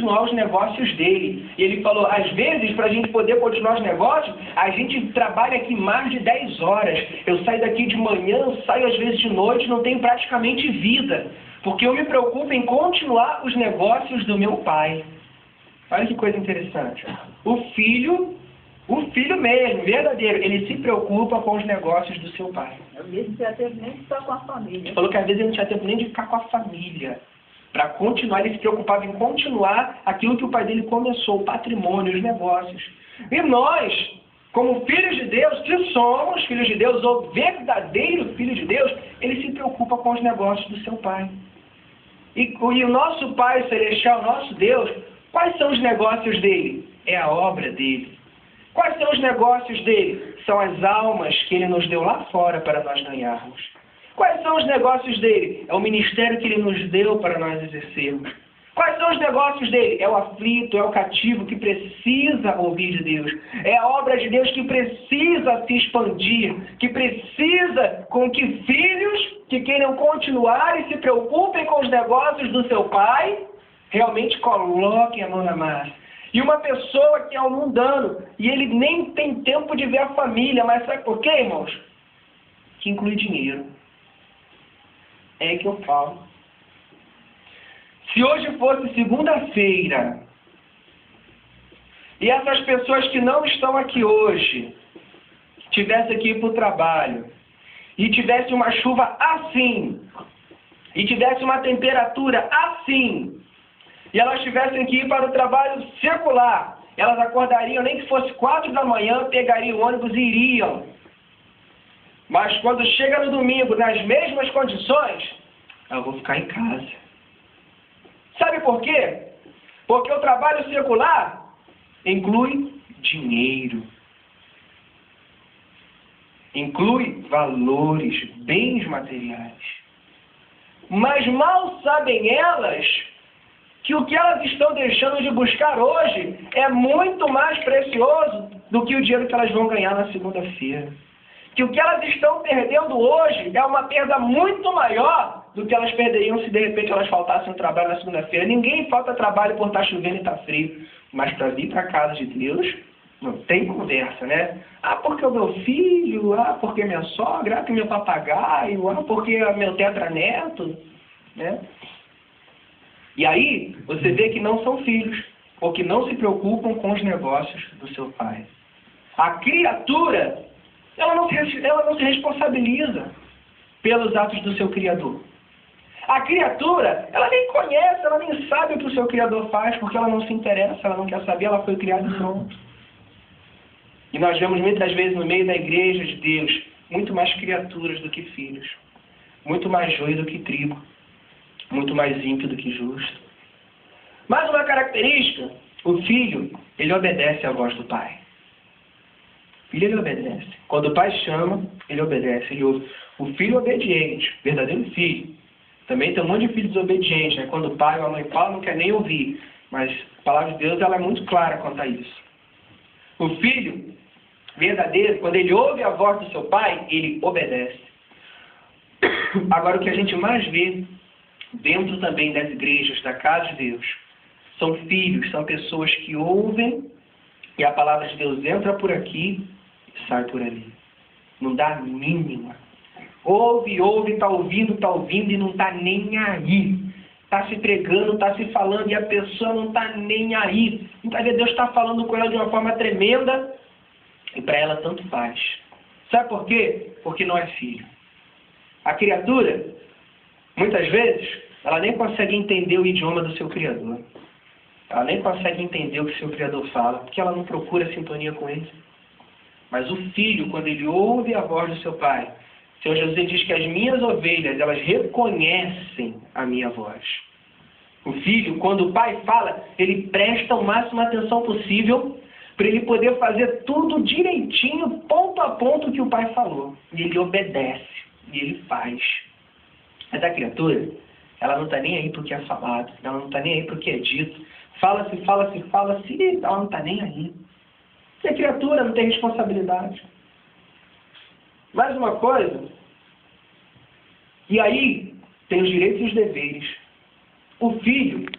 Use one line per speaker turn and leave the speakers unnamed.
continuar os negócios dele. E ele falou, às vezes, para a gente poder continuar os negócios, a gente trabalha aqui mais de 10 horas. Eu saio daqui de manhã, saio às vezes de noite, não tenho praticamente vida. Porque eu me preocupo em continuar os negócios do meu pai. Olha que coisa interessante. O filho mesmo, verdadeiro, ele se preocupa com os negócios do seu pai.
Às vezes não tinha tempo nem de ficar com a família.
Ele falou que às vezes ele não tinha tempo nem de ficar com a família. Para continuar, ele se preocupava em continuar aquilo que o pai dele começou, o patrimônio, os negócios. E nós, como filhos de Deus, que somos filhos de Deus, ou verdadeiro filho de Deus, ele se preocupa com os negócios do seu pai. E o nosso Pai Celestial, nosso Deus, quais são os negócios dele? É a obra dele. Quais são os negócios dele? São as almas que ele nos deu lá fora para nós ganharmos. Quais são os negócios dele? É o ministério que ele nos deu para nós exercermos. Quais são os negócios dele? É o aflito, é o cativo que precisa ouvir de Deus. É a obra de Deus que precisa se expandir, que precisa com que filhos que queiram continuar e se preocupem com os negócios do seu pai, realmente coloquem a mão na massa. E uma pessoa que é um mundano, e ele nem tem tempo de ver a família, mas sabe por quê, irmãos? Que inclui dinheiro. É que eu falo. Se hoje fosse segunda-feira, e essas pessoas que não estão aqui hoje, tivessem que ir para o trabalho, e tivesse uma chuva assim, e tivesse uma temperatura assim, e elas tivessem que ir para o trabalho secular, elas acordariam, nem que fosse 4 da manhã, pegariam o ônibus e iriam. Mas quando chega no domingo, nas mesmas condições, eu vou ficar em casa. Sabe por quê? Porque o trabalho secular inclui dinheiro. Inclui valores, bens materiais. Mas mal sabem elas que o que elas estão deixando de buscar hoje é muito mais precioso do que o dinheiro que elas vão ganhar na segunda-feira. Que o que elas estão perdendo hoje é uma perda muito maior do que elas perderiam se de repente elas faltassem o trabalho na segunda-feira. Ninguém falta trabalho por estar chovendo e estar frio. Mas para vir para a casa de Deus, não tem conversa, né? Ah, porque o meu filho, ah, porque minha sogra, ah, porque meu papagaio, ah, porque meu tetraneto, né? E aí, você vê que não são filhos, ou que não se preocupam com os negócios do seu pai. A criatura, ela não se responsabiliza pelos atos do seu Criador. A criatura, ela nem conhece, ela nem sabe o que o seu Criador faz, porque ela não se interessa, ela não quer saber, ela foi criada e pronto. E nós vemos muitas vezes no meio da igreja de Deus, muito mais criaturas do que filhos. Muito mais joio do que trigo. Muito mais ímpio do que justo. Mais uma característica, o filho, ele obedece à voz do pai. O filho, ele obedece. Quando o pai chama, ele obedece, ele ouve. O filho obediente, verdadeiro filho. Também tem um monte de filhos desobedientes, né? Quando o pai ou a mãe falam, não quer nem ouvir. Mas a palavra de Deus, ela é muito clara quanto a isso. O filho verdadeiro, quando ele ouve a voz do seu pai, ele obedece. Agora, o que a gente mais vê dentro também das igrejas, da casa de Deus, são filhos, são pessoas que ouvem e a palavra de Deus entra por aqui e sai por ali. Não dá a mínima. Ouve, está ouvindo e não está nem aí. Está se pregando, está se falando e a pessoa não está nem aí. Muitas vezes Deus está falando com ela de uma forma tremenda e para ela tanto faz. Sabe por quê? Porque não é filho. A criatura, muitas vezes, ela nem consegue entender o idioma do seu Criador. Ela nem consegue entender o que o seu Criador fala, porque ela não procura sintonia com ele. Mas o filho, quando ele ouve a voz do seu pai, o Senhor Jesus diz que as minhas ovelhas, elas reconhecem a minha voz. O filho, quando o pai fala, ele presta o máximo atenção possível para ele poder fazer tudo direitinho, ponto a ponto que o pai falou. E ele obedece, e ele faz. Mas a criatura, ela não está nem aí para o que é falado, ela não está nem aí para o que é dito. Fala-se, ela não está nem aí. E a criatura não tem responsabilidade. Mais uma coisa, e aí tem os direitos e os deveres. O filho,